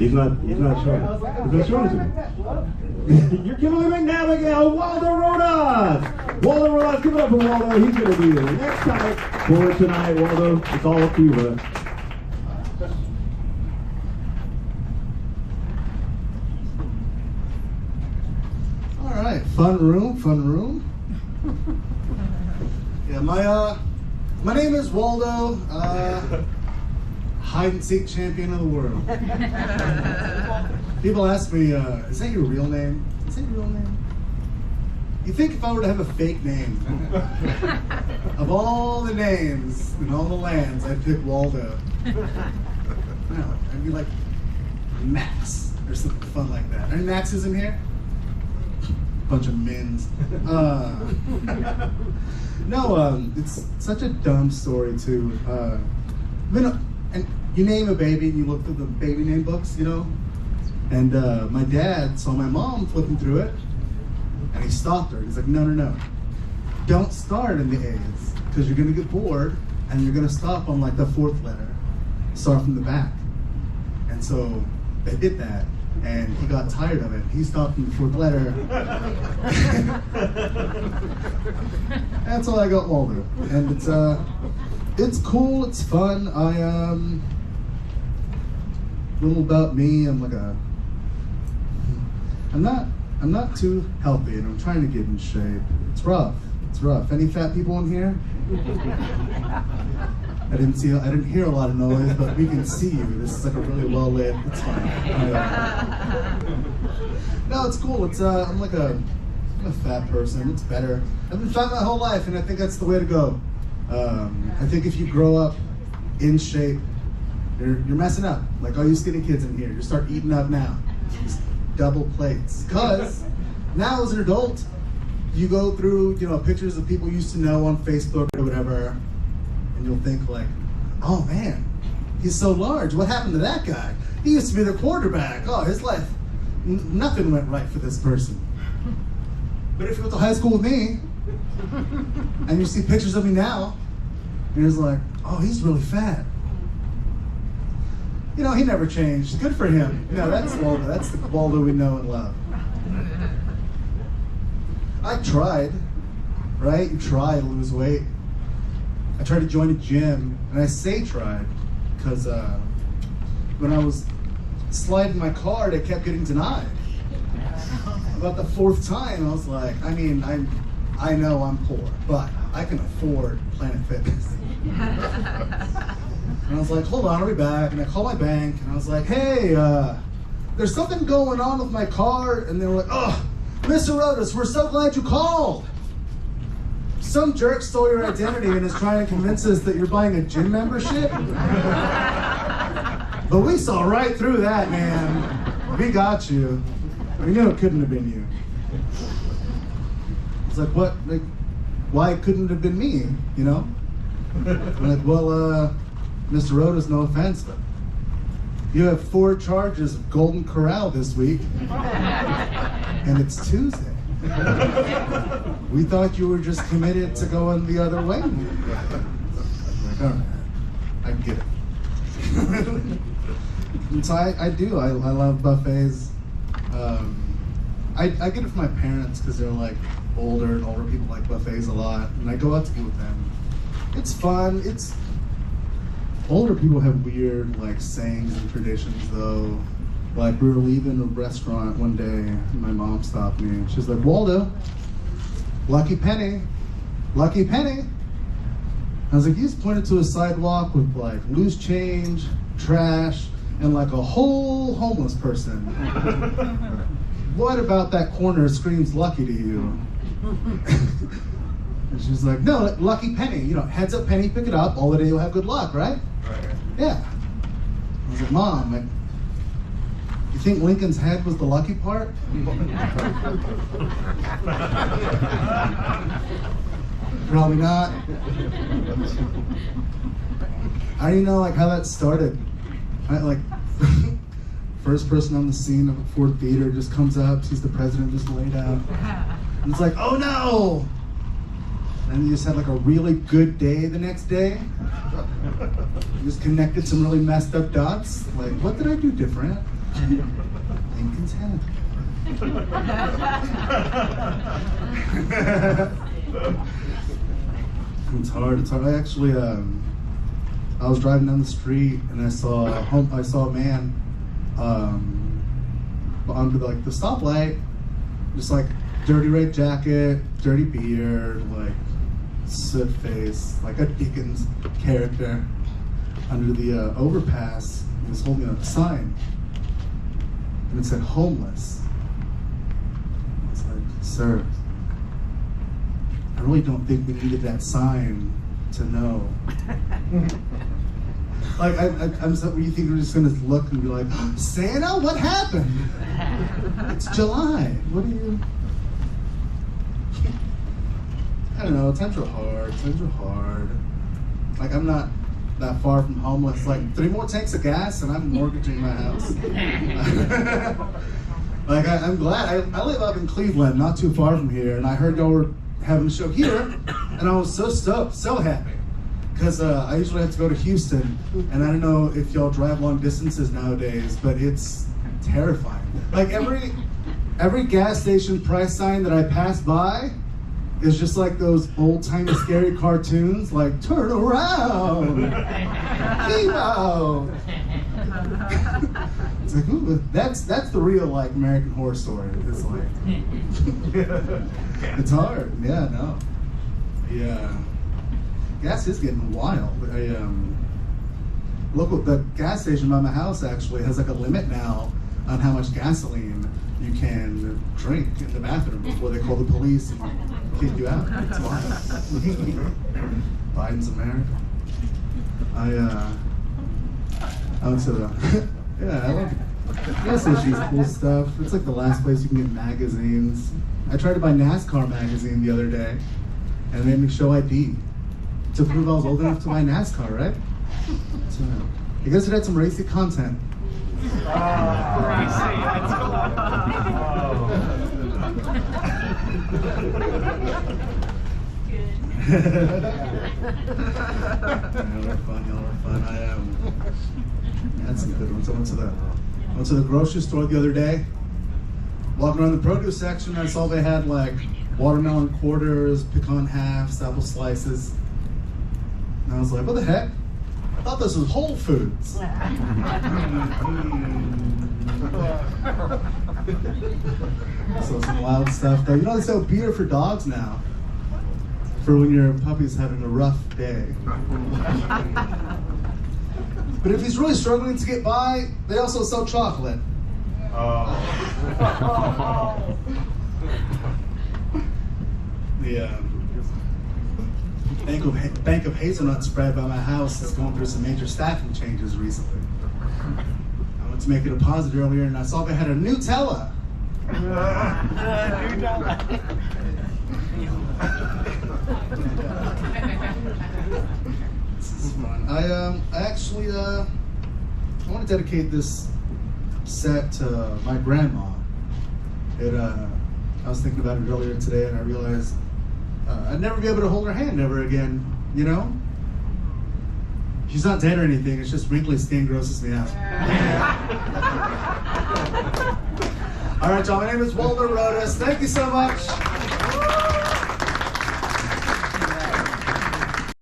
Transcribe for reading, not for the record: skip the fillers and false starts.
He's not showing. He's not showing it to me. You're Kimberly McNavigail, Waldo Rodas. Waldo Rodas, give it up for Waldo. He's going to be the next comic for tonight, Waldo. It's all up to you, brother. All right, fun room. Yeah, my name is Waldo. Hide and seek champion of the world. People ask me, is that your real name? Is that your real name? You think if I were to have a fake name, of all the names in all the lands, I'd pick Waldo. No, I'd be like Max or something fun like that. Any Maxes in here? Bunch of mins. No, it's such a dumb story too. And you name a baby and you look through the baby name books, you know? And my dad saw my mom flipping through it and he stopped her. He's like, no. Don't start in the A's because you're gonna get bored and you're gonna stop on like the fourth letter. Start from the back. And so they did that and he got tired of it. He stopped in the fourth letter. That's all I got Waldo. And it's cool, it's fun. Little about me, I'm not too healthy and I'm trying to get in shape. It's rough. Any fat people in here? I didn't hear a lot of noise, but we can see you. This is like a really well lit, it's fine. No, it's cool. I'm a fat person, it's better. I've been fat my whole life and I think that's the way to go. I think if you grow up in shape, you're messing up. Like all you skinny kids in here, you start eating up now. Just double plates. Because now as an adult, you go through, pictures of people you used to know on Facebook or whatever, and you'll think like, oh man, he's so large. What happened to that guy? He used to be the quarterback. Oh, his life, nothing went right for this person. But if you went to high school with me, and you see pictures of me now, and it's like, oh, he's really fat. He never changed. Good for him. That's Waldo. That's the Waldo we know and love. I tried, right? You try to lose weight. I tried to join a gym, and I say tried, because when I was sliding my card, I kept getting denied. About the fourth time, I was like, I know I'm poor, but I can afford Planet Fitness. And I was like, hold on, I'll be back. And I called my bank, and I was like, hey, there's something going on with my card. And they were like, oh, Mr. Rodas, we're so glad you called. Some jerk stole your identity and is trying to convince us that you're buying a gym membership. But we saw right through that, man. We got you. We knew it couldn't have been you. It's like, what? Like, why couldn't it have been me, I'm like, well, Mr. Rodas, no offense, but you have 4 charges of Golden Corral this week, and it's Tuesday. We thought you were just committed to going the other way. I'm like, all right, I get it. And so I do. I love buffets. I get it from my parents because they're like older, and older people like buffets a lot, and I go out to eat with them. It's fun. Older people have weird like sayings and traditions though. Like we were leaving a restaurant one day and my mom stopped me and she's like, Waldo, lucky penny. I was like, you just pointed to a sidewalk with like loose change, trash, and like a whole homeless person. What about that corner screams lucky to you? And she's like, no, lucky penny. Heads up penny, pick it up. All the day you'll have good luck, right? Right. Yeah. I was like, Mom, you think Lincoln's head was the lucky part? Probably not. I don't even know how that started. First person on the scene of a Ford Theater just comes up, sees the president just laid out. And it's like, oh no! And you just had a really good day the next day. You just connected some really messed up dots. Like, what did I do different? Lincoln's Head. It's hard. It's hard. I actually, I was driving down the street and I saw a man onto like the stoplight, just like dirty red jacket, dirty beard, like soot face, like a Dickens character under the overpass. He was holding a sign and it said homeless. I was like, sir, I really don't think we needed that sign to know. Like, I'm so, you think we're just gonna look and be like, Santa, what happened? It's July. What are you? I don't know. Times are hard. Times are hard. Like, I'm not that far from homeless. Like, 3 more tanks of gas and I'm mortgaging my house. Like, I'm glad. I live up in Cleveland, not too far from here, and I heard y'all were having a show here, and I was so stoked, so happy. Because I usually have to go to Houston, and I don't know if y'all drive long distances nowadays, but it's terrifying. Like every gas station price sign that I pass by is just like those old-timey scary cartoons, like, turn around, Hero. It's like, ooh, that's the real, like, American Horror Story. It's like, it's hard. Yeah, no. Yeah. Gas is getting wild. The gas station by my house actually has like a limit now on how much gasoline you can drink in the bathroom before they call the police and kick you out. It's wild. Biden's America. I went to the, yeah, I love gas stations, cool stuff. It's like the last place you can get magazines. I tried to buy NASCAR magazine the other day and it made me show ID. To prove I was old enough to buy NASCAR, right? So, I guess it had some racy content. Racy, that's Y'all were fun. I had some good ones. I went to the grocery store the other day. Walking around the produce section, I saw they had like watermelon quarters, pecan halves, apple slices. And I was like, what the heck? I thought this was Whole Foods. So some wild stuff though. You know, they sell beer for dogs now. For when your puppy's having a rough day. But if he's really struggling to get by, they also sell chocolate. The Bank of Hazelnut spread by my house is going through some major staffing changes recently. I went to make it a deposit earlier and I saw they had a new teller. This is fun. I want to dedicate this set to my grandma. I was thinking about it earlier today and I realized I'd never be able to hold her hand ever again, you know? She's not dead or anything, it's just wrinkly skin grosses me out. All right, y'all, my name is Walter Rodas. Thank you so much.